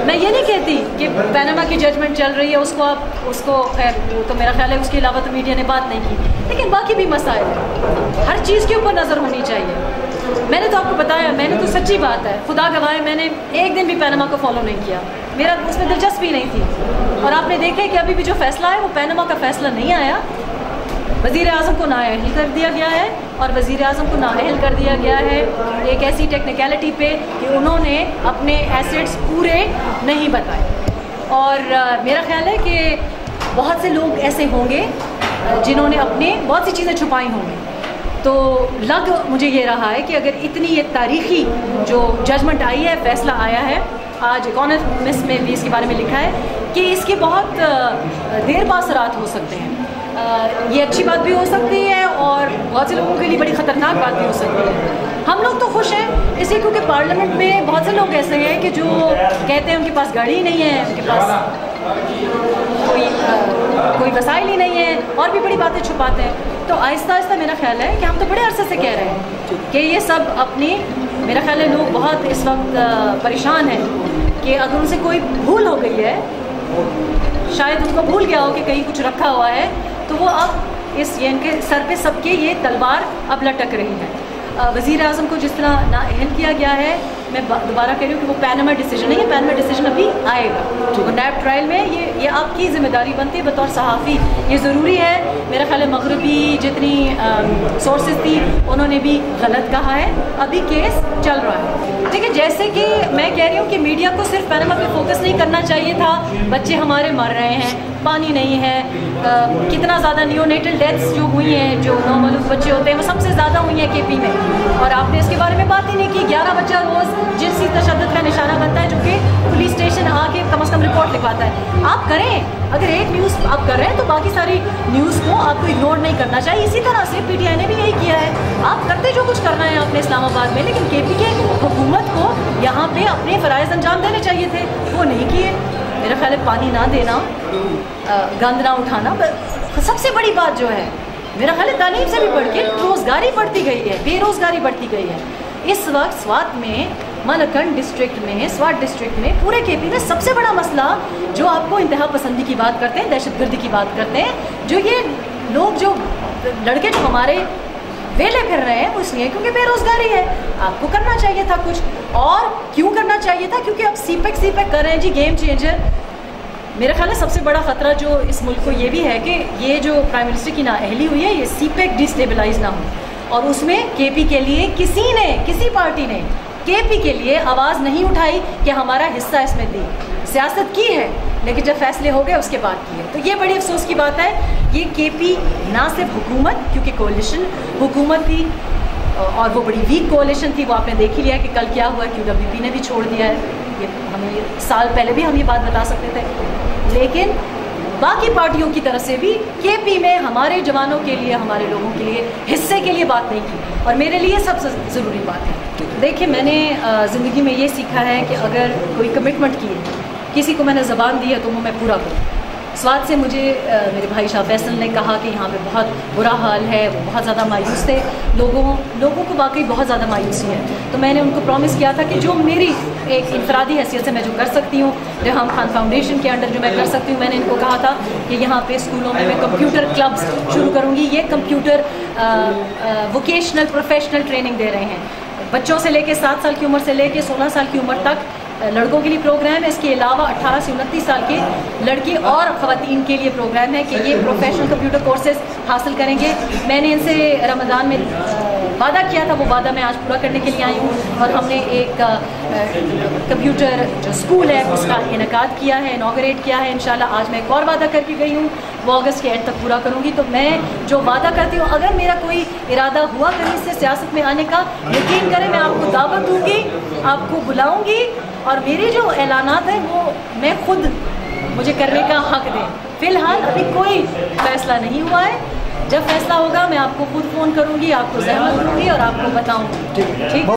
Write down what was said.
میں یہ نہیں کہتی کہ پیناما کی ججمنٹ چل رہی ہے اس کو تو میرا خیال ہے اس کے علاوہ تو میڈیا نے بات نہیں کی، لیکن باقی بھی مسائل ہیں، ہر چیز کے اوپر نظر ہونی چاہیے۔ میں نے تو آپ کو بتایا، میں نے تو سچی بات ہے، خدا گواہ ہے، میں نے ایک دن بھی پیناما کو فالو نہیں کیا، میرا اس میں دلچسپی نہیں تھی، اور آپ نے دیکھا کہ ابھی بھی جو فیصلہ ہے وہ پیناما کا فیصلہ نہیں آیا، وزیر اعظم کو نااہل کر دیا گیا ہے، اور وزیر اعظم کو نااہل کر دیا گیا ہے ایک ایسی ٹیکنیکلٹی پہ کہ انہوں نے اپنے ایسٹس پورے نہیں بتائے، اور میرا خیال ہے کہ بہت سے لوگ ایسے ہوں گے جنہوں نے اپنے بہت سی چیزیں چھپائی ہوں گی، تو لگ مجھے یہ رہا ہے کہ اگر اتنی یہ تاریخی جو ججمنٹ آئی ہے، فیصلہ آیا ہے، آج اکانومسٹ میں بھی اس کے بارے میں لکھا ہے کہ اس کے بہت دیر پا اثرات ہو سکتے ہیں، یہ اچھی بات بھی ہو سکتی ہے اور بہت سے لوگوں کے لیے بڑی خطرناک بات بھی ہو سکتی ہے۔ ہم لوگ تو خوش ہیں اس لیے کیونکہ پارلیمنٹ میں بہت سے لوگ ایسے ہیں کہ جو کہتے ہیں ان کے پاس گاڑی ہی نہیں ہے، ان کے پاس کوئی وسائل ہی نہیں ہے، اور بھی بڑی باتیں چھپاتے ہیں، تو آہستہ آہستہ میرا خیال ہے کہ ہم تو بڑے عرصے سے کہہ رہے ہیں کہ یہ سب اپنی، میرا خیال ہے لوگ بہت اس وقت پریشان ہیں کہ اگر ان سے کوئی بھول ہو گئی ہے، شاید ان کو بھول گیا ہو کہ کہیں کچھ رکھا ہوا ہے، تو وہ اب یہ ان کے سر پہ سب کے یہ تلوار اب لٹک رہی ہے۔ وزیر اعظم کو جس طرح نااہل کیا گیا ہے، میں دوبارہ کہہ رہی ہوں کہ وہ پیناما ڈیسیجن ہے، یہ پیناما ڈیسیجن ابھی آئے گا، اور نیب ٹرائل میں یہ آپ کی ذمہ داری بنتی ہے بطور صحافی، یہ ضروری ہے۔ میرا خیال ہے مغربی جتنی سورسز تھی انہوں نے بھی غلط کہا ہے، ابھی کیس چل رہا ہے۔ دیکھیں جیسے کہ میں کہہ رہی ہوں کہ میڈیا کو صرف پیناما پہ فوکس نہیں کرنا چاہیے تھا، بچے ہمارے مر رہے ہیں، پانی نہیں ہے، کتنا زیادہ نیونیٹل ڈیتھس جو ہوئی ہیں، جو نومولود بچے ہوتے ہیں وہ سب سے زیادہ ہوئی ہیں کے پی میں، اور آپ نے اس کے بارے میں بات ہی نہیں کی۔ 11 بچہ روز جنسی تشدد کا نشانہ بنتا ہے، جو کہ پولیس اسٹیشن آ کے کم از کم رپورٹ لکھواتا ہے۔ آپ کریں، اگر ایک نیوز آپ کر رہے ہیں تو باقی ساری نیوز کو آپ کو اگنور نہیں کرنا چاہیے۔ اسی طرح سے پی ٹی آئی نے بھی یہی کیا ہے، آپ کرتے جو کچھ کرنا ہے آپ نے اسلام آباد میں، لیکن کے پی کے حکومت کو یہاں پہ اپنے فرائض انجام دینے چاہیے تھے، وہ نہیں کیے۔ میرا خیال ہے پانی نہ دینا، گند نہ اٹھانا، سب سے بڑی بات جو ہے میرا خیال ہے تعلیم سے بھی بڑھ کے روزگاری بڑھتی گئی ہے، بے روزگاری بڑھتی گئی ہے۔ اس وقت سوات میں، ملکنڈ ڈسٹرکٹ میں، سوات ڈسٹرکٹ میں، پورے کے پی میں سب سے بڑا مسئلہ جو آپ کو انتہا پسندی کی بات کرتے ہیں، دہشت گردی کی بات کرتے ہیں، جو یہ لوگ جو لڑکے جو ہمارے ویلے پھر رہے ہیں، وہ اس لیے کیونکہ بے روزگاری ہے۔ آپ کو کرنا چاہیے تھا کچھ، اور کیوں کرنا چاہیے تھا؟ کیونکہ اب سی پیک کر رہے ہیں جی، گیم چینجر۔ میرا خیال ہے سب سے بڑا خطرہ جو اس ملک کو یہ بھی ہے کہ یہ جو پرائم منسٹر کی نااہلی ہوئی ہے، یہ سی پیک ڈیسٹیبلائز نہ ہو، اور اس میں کے پی کے لیے کسی پارٹی نے کے پی کے لیے آواز نہیں اٹھائی کہ ہمارا حصہ اس میں دی۔ سیاست کی ہے لیکن جب فیصلے ہو گئے اس کے بعد کی ہے، تو یہ بڑی افسوس کی بات ہے۔ یہ کے پی نہ صرف حکومت، کیونکہ کولیشن حکومت تھی اور وہ بڑی ویک کولیشن تھی، وہ آپ نے دیکھ ہی لیا کہ کل کیا ہوا، کیو ڈبلیو پی نے بھی چھوڑ دیا ہے، یہ ہمیں سال پہلے بھی ہم یہ بات بتا سکتے تھے، لیکن باقی پارٹیوں کی طرف سے بھی کے پی میں ہمارے جوانوں کے لیے، ہمارے لوگوں کے لیے حصے کے لیے بات نہیں کی، اور میرے لیے سب سے ضروری بات ہے۔ دیکھیں میں نے زندگی میں یہ سیکھا ہے کہ اگر کوئی کمٹمنٹ کی ہے، کسی کو میں نے زبان دی ہے تو وہ میں پورا کروں۔ سوات سے مجھے میرے بھائی شاہ فیصل نے کہا کہ یہاں پہ بہت برا حال ہے، وہ بہت زیادہ مایوس تھے، لوگوں کو واقعی بہت زیادہ مایوسی ہے، تو میں نے ان کو پرومس کیا تھا کہ جو میری ایک انفرادی حیثیت سے میں جو کر سکتی ہوں، رحم خان فاؤنڈیشن کے انڈر جو میں کر سکتی ہوں، میں نے ان کو کہا تھا کہ یہاں پہ اسکولوں میں کمپیوٹر کلبز شروع کروں گی۔ یہ کمپیوٹر ووکیشنل پروفیشنل ٹریننگ دے رہے ہیں بچوں سے لے کے 7 سال کی عمر سے لے کے 16 سال کی عمر تک، لڑکوں کے لیے پروگرام ہے، اس کے علاوہ 18 سے 29 سال کے لڑکی اور خواتین کے لیے پروگرام ہے کہ یہ پروفیشنل کمپیوٹر کورسز حاصل کریں گے۔ میں نے ان سے رمضان میں وعدہ کیا تھا، وہ وعدہ میں آج پورا کرنے کے لیے آئی ہوں، اور ہم نے ایک کمپیوٹر جو اسکول ہے اس کا انعقاد کیا ہے، انوگریٹ کیا ہے انشاءاللہ۔ آج میں ایک اور وعدہ کر کے گئی ہوں، وہ اگست کے اینڈ تک پورا کروں گی۔ تو میں جو وعدہ کرتی ہوں، اگر میرا کوئی ارادہ ہوا کہیں سے سیاست میں آنے کا، یقین کریں میں آپ کو دعوت دوں گی، آپ کو بلاؤں گی، اور میرے جو اعلانات ہیں وہ میں خود مجھے کرنے کا حق دیں۔ فی الحال ابھی کوئی فیصلہ نہیں ہوا ہے، جب فیصلہ ہوگا میں آپ کو خود فون کروں گی، آپ کو زحمت دوں گی اور آپ کو بتاؤں گی، ٹھیک۔